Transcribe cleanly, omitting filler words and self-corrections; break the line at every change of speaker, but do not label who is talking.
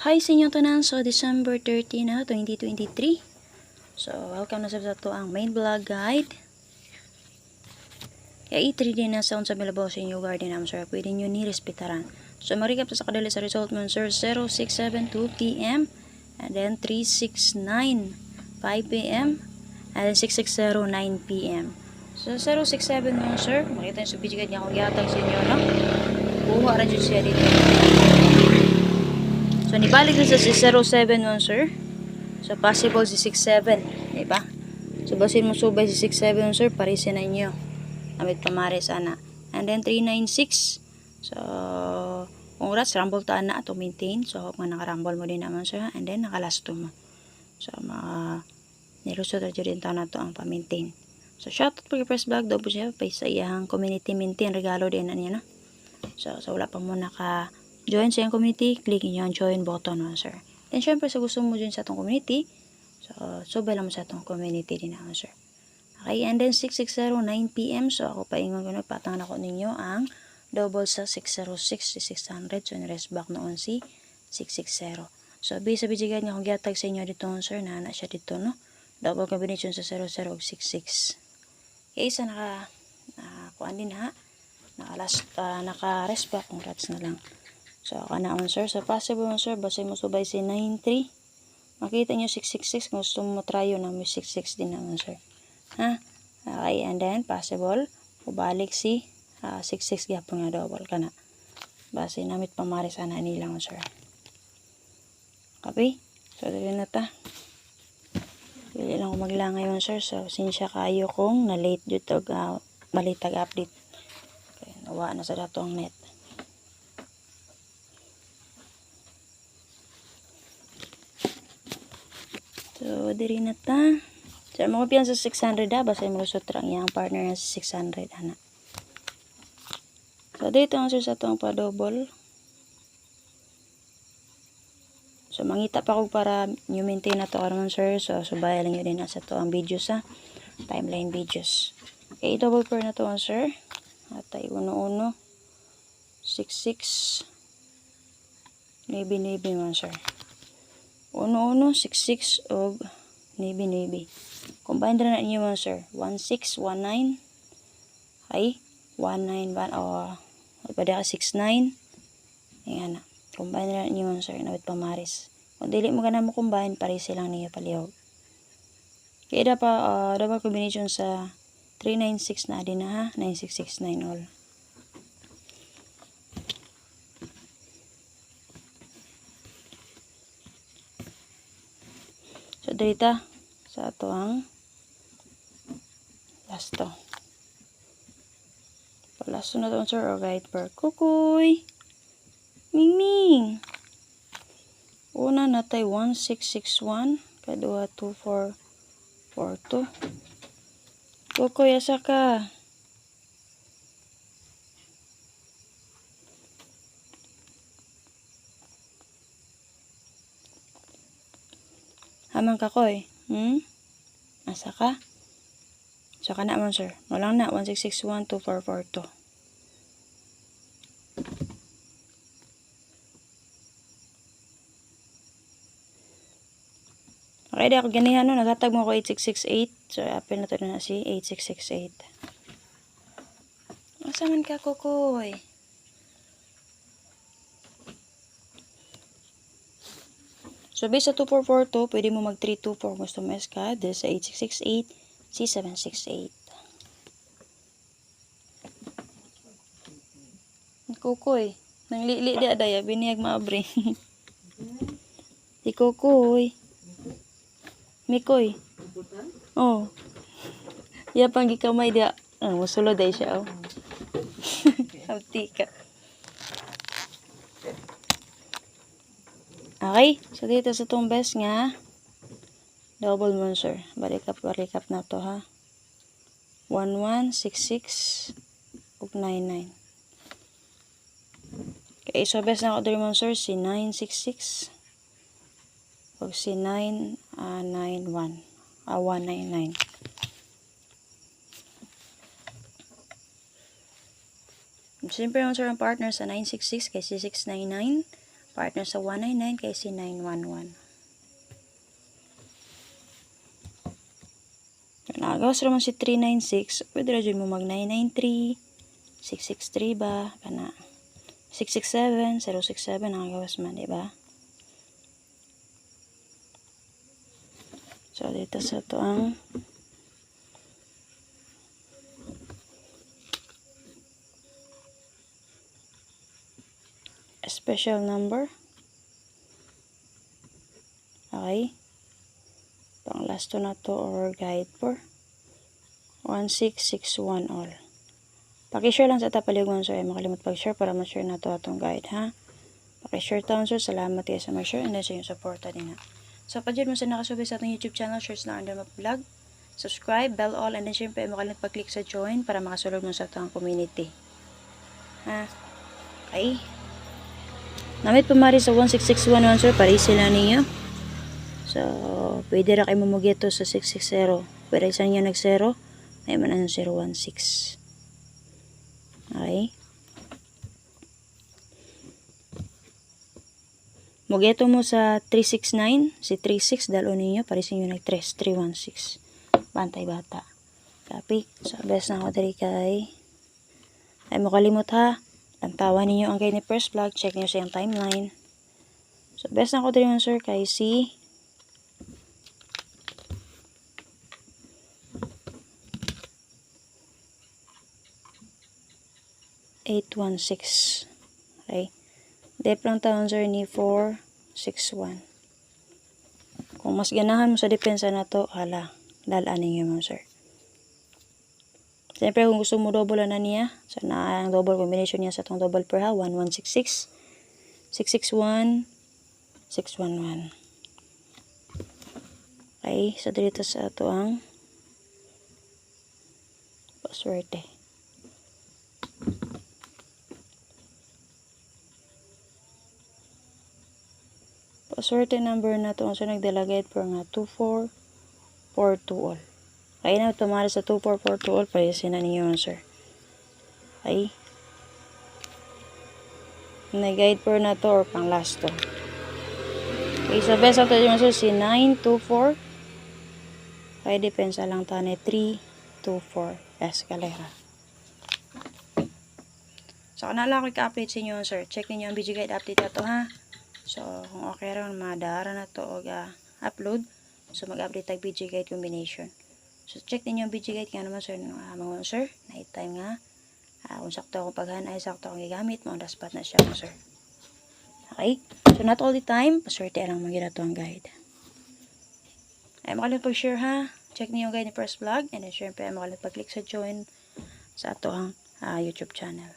Hi sa inyo tanan. So, December 30 na, 2023. So, welcome na sa to ang main vlog guide. Kaya i-3 din na sa unsa milabaw sa inyo garden am sir. Pwede nyo ni respetaran. So, marikap sa kadali sa result mo sir, 0672 p.m. and then 369 5 p.m. and then 6609 p.m. So, 067 mo sir. Makita nyo sa video guide niya kung yatag sa inyo, no? Buha ra dyan siya dito. So, nibalik na sa 071, sir. So, possible si 67. Diba? So, basin mo subay si 67, sir. Parisin na inyo. Amit pamari sana. And then, 396. So, oras, rumble taan na to maintain. So, kung nakarumble mo din naman, sir. And then, nakalasto mo. So, nilusot na din taon na to ang pa-maintain. So, shoutout po kay Press Vlog. Daw po siya. Pa sa iyang community maintain. Regalo din na niya, no? So, wala pa mo join sa iyong community, click nyo ang join button mo, sir. And syempre, sa gusto mo join sa itong community, so, subay lang mo sa itong community din naman, sir. Okay, and then 6609 p.m. So, ako paingon ko nagpatangan ako ninyo ang double sa 606 si 600. So, rest back noon si 660. So, sa video nga kung giatag sa inyo dito, sir, na siya dito, no? Double combination sa 00 ug 66. Okay, isa kuan din ha. Naka-rest back, congrats na lang. So, kanaon sir. So, possible mo sir. Basta mo subay si 93. Makita nyo 666. Kung gusto mo tryo na may 66 din naman sir. Ha? Okay. And then, possible. Ubalik si 66 gapon nga double ka na. Basta namit pamari sana nilang sir. Copy? So, dali na ta. Pili lang ko maglangay yun sir. So, sinsya kayo kung na-late dito malitag update. Okay. Nawa na sa dato ang net. So, diri na ta. So, mga piyan sa 600 basta yung malusot lang yung partner na sa 600 ana. So, dito ang sir sa itong pa-double. So, mangita pa ko para new maintain na to karon sir. So, subayan lang yun din sa to ang video sa timeline videos. Okay, double pair na to sir. Atay 11 66 navy man sir. 1166 og navy. Combine na niyo mo sir. 1619 ay 191 o pada 69. Ayan na. Combine na niyo mo sir nawit pamaris. Kung dili mo kana mo combine pare silang niyo palihog. Kaya pa double combination sa 396 na din na ha. 9669 all. So, dito sa ato ang lasto. Palasto na ito, sir, o guide per kukoy. Ming. Una natay 1661. Kadua 2442. Kukoy, asa ka? Hamang kakoy. Asa ka? So, ka na mo, sir. Walang na. 16612442. Okay, di ako ganihan, no? Naghatag mo ko 8668. So, apel na to na si 8668. Asa man ka, kukoy? So, based sa 2442, pwede mo mag 324 gusto mo SK. This sa 8668, C768. Kukoy. Nang lili di adaya, biniyag maabre. Si Kukoy. Mikoy. Oh. Iya pang gikamay dia. Musulo day siya, oh. Hawti ka. Okay, so dito sa itong best nga double monster. Balik up na to ha. 1166 ug 99. Okay, so best na order monster si 966 ug si 991. 199. Siyempre monster ang partner sa 966 kay si 699. Partner sa 199 kay si 911. Nagawas naman si 396. Pwede rin mo mag 993. 663 ba? Kana. 667. 067 nagawas man, diba? So, dito sa ito ang special number. Okay. Pang last to na to or guide for 1661 all. Paki-share lang sa tapaligwan sir. Makalimot pag-share para ma-share na to atong guide ha. Paki-share taon sir. Salamat kayo sa ma-share and then sa inyong supporta din ha. So pag mo sa nakasubay sa atong YouTube channel, Shares na Under Vlog. Subscribe, bell all, and then syempre makalimot pag-click sa join para makasulog mo sa atong community. Ha. Okay. Namit pumari sa 16611 sir. Pari sila ninyo. So, pwede ra kayo mamugito sa 660. Pero isa niya nag-0. May man ang 016. Okay. Mugeto mo sa 369. Si 36 dalo ninyo. Parisin nyo nag 3. 316. Bantay bata. Copy. So, best na ako dari kay. Ay mo kalimot ha. Lantawan ninyo ang kay ni first vlog. Check nyo sa yung timeline. So, best na ako dari man sir kay si 816. Okay. Dep lang taon sir ni 461. Kung mas ganahan mo sa depensa na to, hala, dalaan ninyo mo sir. Siyempre kung gusto mo double na niya, so na ang double combination niya sa itong double per ha, 1166, 661, 611. Okay, so dito sa ito ang paswerte. Paswerte number na ito, so nagdelegate for nga 2442 all. Okay na, tumari sa 2442 all, palisin na ninyo sir. Okay. Nag-guide for na to or pang last to. Okay, so best of the sir, si 924. Okay, depensa lang ta ni 324 escalera. So, kung nala ko i-update sa inyo sir, check ninyo ang video guide update na to ha. So, kung okay rin, madara na to o upload. So, mag-update tag video guide combination. So, check ninyo ang video guide nga naman sir. Mga sir, night time nga. Kung sakto akong paghanay, sakto akong gigamit, mga spot na siya sir. Okay? So, not all the time, paswerte lang mag-ira to ang guide. Ay, makalimut pag-share ha. Check niyo yung guide ni first vlog. And then, syempre, ay makalimut pag-click sa join sa ato ang YouTube channel.